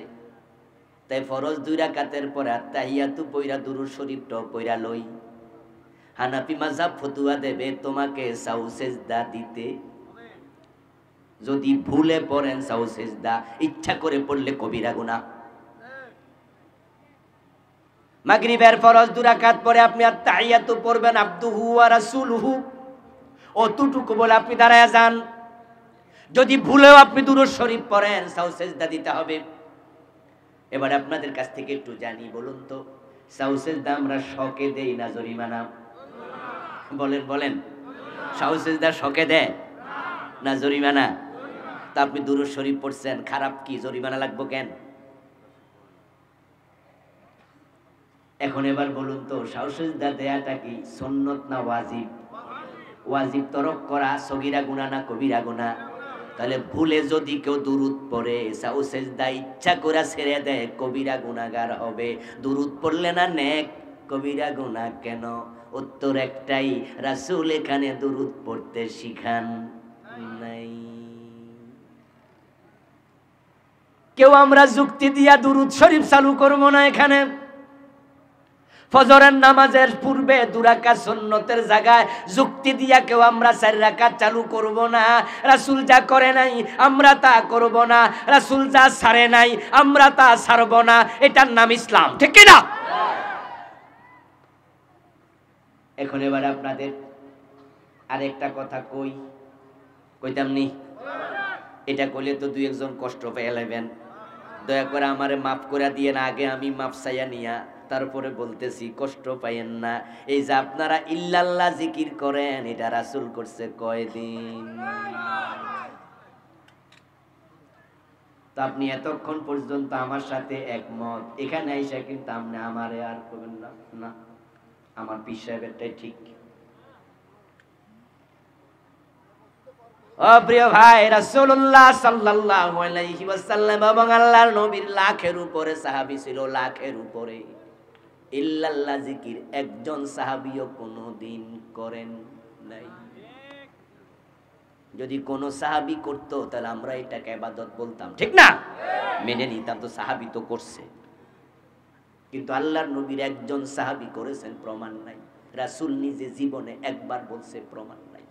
তাই ফরজ 2 রাকাতের পরে আত্তাহিয়াতু পইরা দুরূদ শরীফটাও পইরা লই। হানাফি মাযহাব ফতোয়া দেবে তোমাকে সাউ সেজদা দিতে। যদি ভুলে পড়েন সাউ সেজদা, ইচ্ছা করে পড়লে কবিরা গুনাহ। মাগরিবের ফরজ 2 রাকাত পরে আপনি আত্তাহিয়াতু পড়বেন আবদুহু ওয়া রাসূলুহু, অতটুকু বলে আপনি দাঁড়ায়া যান। যদি ভুলেও আপনি দুরূদ শরীফ পড়েন সাউ সেজদা দিতে হবে। এবার আপনাদের কাছ থেকে একটু জানি, বলুন তো সাউ সেজদা আমরা শকে দেই না জরিমানা? বলেন বলেন, সাউ সেজদা শকে দেয় না জরিমানা? তা আপনি দুরূদ শরীফ পড়ছেন, খারাপ কি? জরিমানা লাগবে কেন? এখন এবার বলুন তো সাউ সেজদা দেয়াটা কি সুন্নত না ওয়াজিব? ওয়াজিব তরক করা সগীরা গুনাহ না কবিরা গুনাহ? তাহলে ভুলে যদি কেউ দুরূদ পড়ে সাউ সেজদা ইচ্ছা করে ছেড়ে দেয়, কবিরা গুনাহগার হবে। দুরূদ পড়লে না নেক, কবিরা গুনাহ কেন? উত্তর একটাই, রাসূল এখানে দুরূদ পড়তে শিখান নাই। কেউ আমরা যুক্তি দিয়া দুরূদ শরীফ চালু করব না। এখানে ফজরের নামাজের পূর্বে 2 রাকাত সুন্নতের জায়গায় যুক্তি দিয়া কেউ আমরা 4 রাকাত চালু করব না। রাসূল যা করে নাই আমরা তা করব না, রাসূল যা ছাড়ে নাই আমরা তা ছাড়ব না। এটার নাম ইসলাম, ঠিক কি না? এখন এবার আপনাদের আরেকটা কথা কইতাম নি, এটা কইলে তো 2-1 কষ্ট পেয়ে নেবেন। দয়া করে আমারে মাফ করে দিয়ে না, আগে আমি মাফ চাইয়া নিয়া তারপরে বলতেছি, কষ্ট পাইয়েন না। এই যে আপনারা ইল্লাল্লাহ জিকির করেন, এটা রাসূল করছে কয়দিন? তো আপনি এতক্ষণ পর্যন্ত আমার সাথে একমত, এখানে আইসা কিন্তু আপনি আমারে আর করবেন না। না, আমার পীর সাহেবেরটাই ঠিক। ও প্রিয় ভাই, রাসূলুল্লাহ সাল্লাল্লাহু আলাইহি ওয়াসাল্লাম এবং আল্লাহর নবীর লাখের উপরে সাহাবী ছিল, লাখের উপরে। ইল্লাল্লাহ জিকির একজন সাহাবীও কোনোদিন করেন নাই। যদি কোন সাহাবী করতো তাহলে আমরা এটাকে ইবাদত বলতাম, ঠিক না? মেনে নিতাম, তো সাহাবী তো করছে। কিন্তু আল্লাহর নবীর একজন সাহাবী করেছেন, প্রমাণ নাই। রাসূল নিজে জীবনে একবার বলছে, প্রমাণ নাই।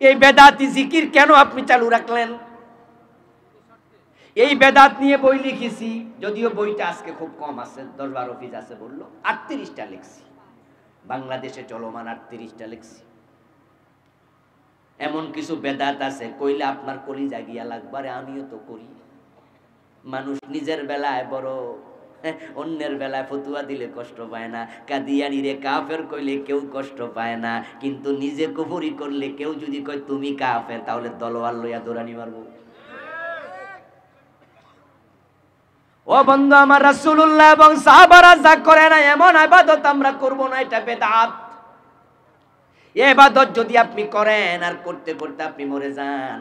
এই বেদাতি জিকির কেন আপনি চালু রাখলেন? এই বেদাত নিয়ে বই লিখেছি, যদিও বইটা আজকে খুব কম আছে, 10-12 পিস আছে বললো, 38টা লিখছি। বাংলাদেশে চলমান 38টা লিখছি। এমন কিছু বেদাত আছে কইলে আপনার কলিজা গিয়া লাগবারে, আমিও তো করি। মানুষ নিজের বেলায় বড়, অন্যের বেলায় ফতুয়া দিলে কষ্ট পায় না। কাদিয়ানিরে কাফের কইলে কেউ কষ্ট পায় না, কিন্তু নিজে কুফরি করলে কেউ যদি কয় তুমি কাফের, তাহলে তলোয়ার লইয়া দৌড়ানি মারবো। ও বন্ধু আমার, রাসূলুল্লাহ এবং সাহাবারা যা করে না এমন ইবাদত আমরা করব না, এটা বেদাত। এই ইবাদত যদি আপনি করেন আর করতে করতে আপনি মরে যান,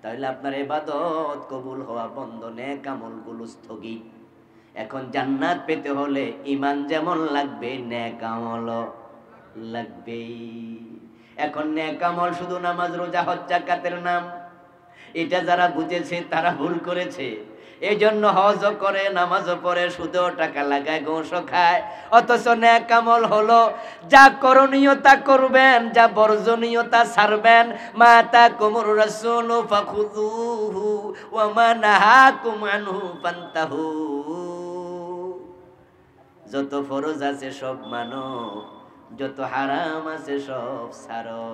তাহলে আপনার ইবাদত কবুল হওয়া বন্ধ, নেক আমলগুলো স্থগিত। এখন জান্নাত পেতে হলে ঈমান যেমন লাগবে, নেক আমলও লাগবে। এখন নেক আমল শুধু নামাজ, রোজা, হজ, যাকাতের নাম। এটা যারা বুঝেছে তারা ভুল করেছে। এই জন্য হজও করে, নামাজও পড়ে, সুদেও টাকা লাগায়, ঘুষও খায়। অথচ নেক আমল হলো যা করণীয় তা করবেন, যা বর্জনীয় তা ছাড়বেন। মা তাকুমুর রাসূলু ফাখুযুহু ওয়া মা নাহাকুম আনহু ফান্তাহু। যত ফরজ আছে সব মানো, যত হারাম আছে সব ছাড়ো।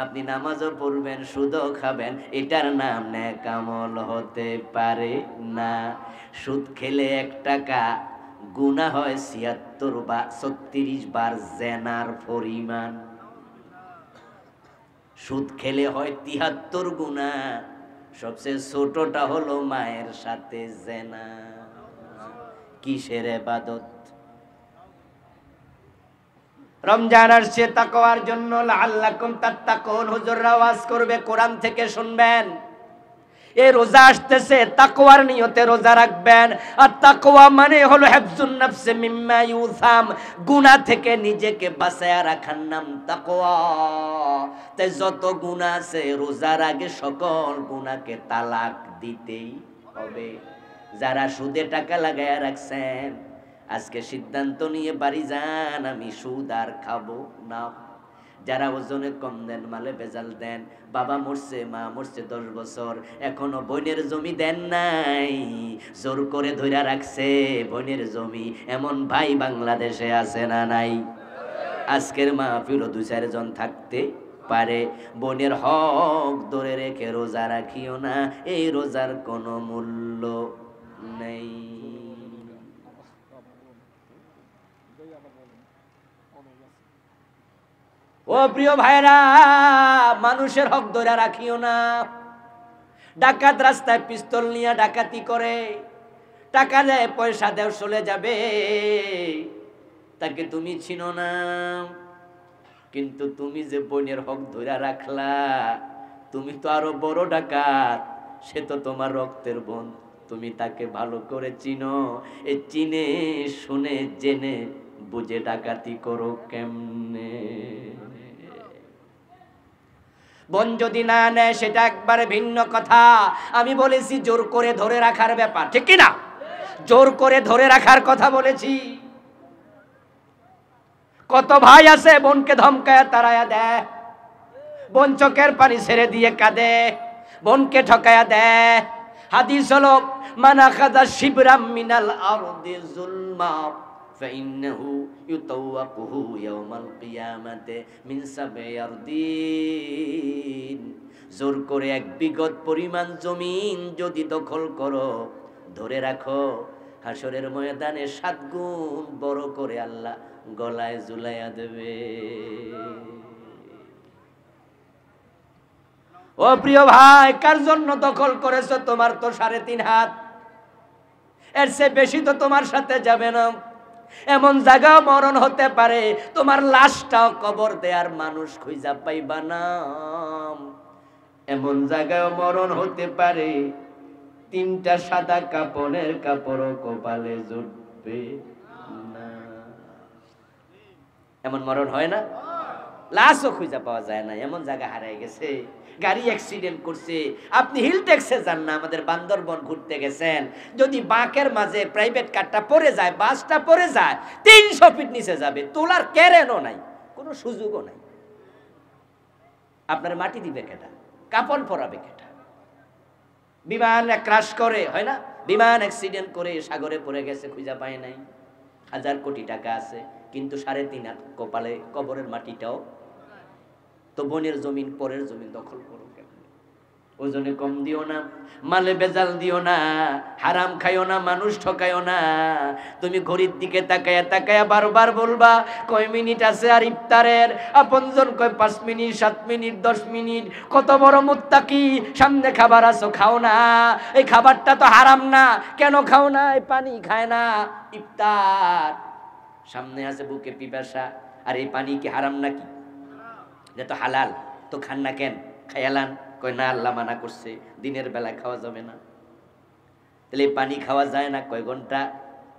আপনি নামাজও পড়বেন, সুদও খাবেন, এটার নাম নেক আমল হতে পারে না। সুদ খেলে 1 টাকা গুনাহ হয় 76 বা 36 বার জেনার পরিমাণ। সুদ খেলে হয় 73 গুনাহ, সবচেয়ে ছোটটা হলো মায়ের সাথে জেনা। কিসের ইবাদত? রমজান আসছে তাকওয়ার জন্য, লাআল্লাকুম তাত্তাকুন। হুজুররা ওয়াজ করবে, কোরআন থেকে শুনবেন। এই রোজা আসতেছে, তাকওয়ার নিয়তে রোজা রাখবেন। আর তাকওয়া মানে হলো হিফজুন নাফসি মিম্মা ইউসাম, গুনাহ থেকে নিজেকে বাঁচায়া রাখার নাম তাকওয়া। তাই যত গুনাহ আছে রোজার আগে সকল গুনাহকে তালাক দিতেই হবে। যারা সুদে টাকা লাগায়া রাখছেন, আজকে সিদ্ধান্ত নিয়ে বাড়ি যান, আমি সুদ আর খাবো না। যারা ওজনে কম দেন, মালে ভেজাল দেন, বাবা মরছে, মা মরছে 10 বছর, এখনো বোনের জমি দেন নাই, জোর করে ধইরা রাখছে বোনের জমি, এমন ভাই বাংলাদেশে আছে না নাই? আজকের মাহফিলও 2-4 জন থাকতে পারে। বোনের হক ধরে রেখে রোজা রাখিও না, এই রোজার কোনো মূল্য নেই। ও প্রিয় ভাইরা, মানুষের হক ধরে রাখিও না। ডাকাত রাস্তায় পিস্তল নিয়ে ডাকাতি করে, টাকা দেয়, পয়সা দেও, চলে যাবে, তাকে তুমি চিনো না। কিন্তু তুমি যে বোনের হক ধরে রাখলা, তুমি তো আরো বড় ডাকাত, সে তো তোমার রক্তের বোন, তুমি তাকে ভালো করে চিনো। এই চিনে শুনে জেনে বুঝে ডাকাতি করো কেমনে? বোন যদি না নেয় সেটা একবারে ভিন্ন কথা। আমি বলেছি জোর করে ধরে রাখার ব্যাপার, ঠিক কি না? জোর করে ধরে রাখার কথা বলেছি। কত ভাই আছে বোনকে ধমকায় তাড়ায়া দেয়, বোন চোখের পানি ছেড়ে দিয়ে কাঁদে, বোনকে ঠকায়া দেয়। হাদিস হলো, মান আখাযা শিবরাম মিনাল আরদি যুলমা ফাইন্নাহু ইউতাওয়াকুহু ইয়াওমাল কিয়ামাতি মিন 7 আরদিন। জোর করে 1 বিঘত পরিমাণ জমিন যদি দখল করো, ধরে রাখো, হাসরের ময়দানে 7 গুণ বড় করে আল্লাহ গলায় ঝুলাইয়া দেবে। ও প্রিয় ভাই, কার জন্য দখল করেছো? তোমার তো 3.5 হাত, এর চেয়ে বেশি তো তোমার সাথে যাবে না। এমন জায়গাও মরণ হতে পারে, তোমার লাশটাও কবর দেয়ার মানুষ খুঁজা পাইবা না। এমন জায়গাও মরণ হতে পারে, 3টা সাদা কাপড়ের কাপড়ও কপালে জুটবে না। এমন মরণ হয় না? লাশও খুঁজা পাওয়া যায় না, এমন জায়গা হারিয়ে গেছে। গাড়ি অ্যাক্সিডেন্ট করছে, আপনি হিল ট্যাক্সে যান না, আমাদের বান্দরবন ঘুরতে গেছেন, যদি বাঁকের মাঝে প্রাইভেট কারটা পড়ে যায়, বাসটা পড়ে যায়, 300 ফিট নিচে যাবে, তোলার ক্যারেনও নাই, কোনো সুযোগও নাই। আপনার মাটি দিবে কেটা? কাপড় পরাবে কেটা? বিমান ক্রাশ করে, হয় না, বিমান অ্যাক্সিডেন্ট করে সাগরে পড়ে গেছে, খুঁজা পায় নাই, 1000 কোটি টাকা আছে, কিন্তু 3.5 হাত কপালে কবরের মাটিটাও। তো বোনের জমিন, পরের জমিন দখল করো কেমন? ওজনে কম দিও না, মালে বেজাল দিও না, হারাম খাইও না, মানুষ ঠকাইও না। তুমি ঘড়ির দিকে তাকায়া তাকায়া বারবার বলবা কয় মিনিট আছে আর ইফতারের, আপনজন কয় 5 মিনিট, 7 মিনিট, 10 মিনিট। কত বড় মুত্তাকি, সামনে খাবার আছো খাও না, এই খাবারটা তো হারাম না, কেন খাও না? এই পানি খায় না, ইফতার সামনে আছে, বুকে পিপাসা, আর এই পানি কি হারাম নাকি? এটা তো হালাল, তো খান না কেন? খায়ালান? কয় না, আল্লাহ মানা করছে, দিনের বেলায় খাওয়া যাবে না। তাহলে এই পানি খাওয়া যায় না কয় ঘন্টা?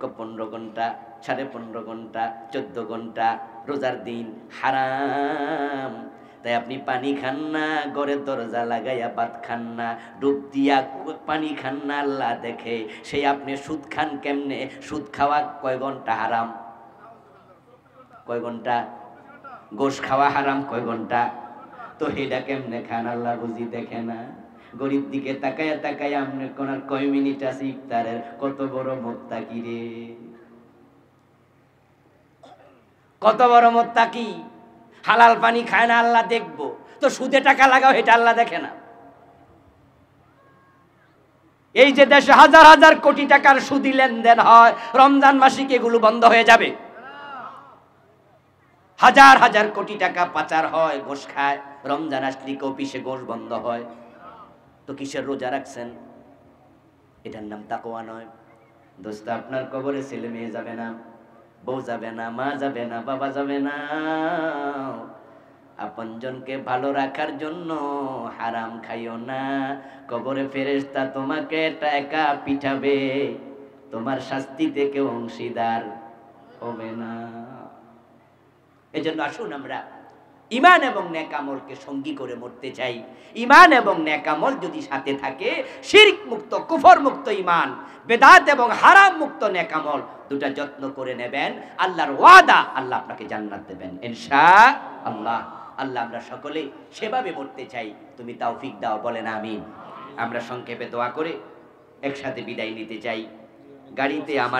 15 ঘন্টা, 15.5 ঘন্টা, 14 ঘন্টা, রোজার দিন হারাম। তাই আপনি পানি খান না, ঘরের দরজা লাগাইয়া ভাত খান না, ডুব দিয়া পানি খান না, আল্লাহ দেখে। সেই আপনি সুদ খান কেমনে? সুদ খাওয়া কয় ঘন্টা হারাম? কয় ঘন্টা? গোশ খাওয়া হারাম কয় ঘন্টা? তো হেডা কেমনে খান? আল্লাহ বুঝি দেখে না? গরিব দিকে তাকায়া তাকায়া আপনি কোন কয় মিনিট আছে ইফতারের? কত বড় মুত্তাকি রে, কত বড় মুত্তাকি! হালাল পানি খায় না, আল্লাহ দেখবো, তো সুদে টাকা লাগাও, এটা আল্লাহ দেখে না? এই যে দেশে হাজার হাজার কোটি টাকার সুদি লেনদেন হয়, রমজান মাসে কি এগুলো বন্ধ হয়ে যাবে? হাজার হাজার কোটি টাকা পাচার হয়, ঘোষ খায়, রমজান আসলে অফিসে ঘোষ বন্ধ হয়। তো কিসের রোজা রাখছেন? এটার নাম তাকওয়া নয়। দোস্ত, আপনার কবরে ছেলে মেয়ে যাবে না, বউ যাবে না, মা যাবে না, বাবা যাবে না। আপনজনকে ভালো রাখার জন্য হারাম খাইও না। কবরে ফেরেশতা তোমাকে টাকা পিঠাবে, তোমার শাস্তিতে কেউ অংশীদার হবে না। এজন্য আসুন আমরা ঈমান এবং নেক আমলকে সঙ্গী করে মরতে চাই। ঈমান এবং নেক আমল যদি সাথে থাকে, শিরক মুক্ত, কুফর মুক্ত ঈমান, বেদাত এবং হারাম মুক্ত নেক আমল, দুটা যত্ন করে নেবেন, আল্লাহর ওয়াদা, আল্লাহ আপনাকে জান্নাত দেবেন ইনশাআল্লাহ। আল্লাহ আমরা সকলে সেভাবে মরতে চাই, তুমি তৌফিক দাও, বলেন আমিন। আমরা সংক্ষেপে দোয়া করে একসাথে বিদায় নিতে চাই। গাড়িতে আমার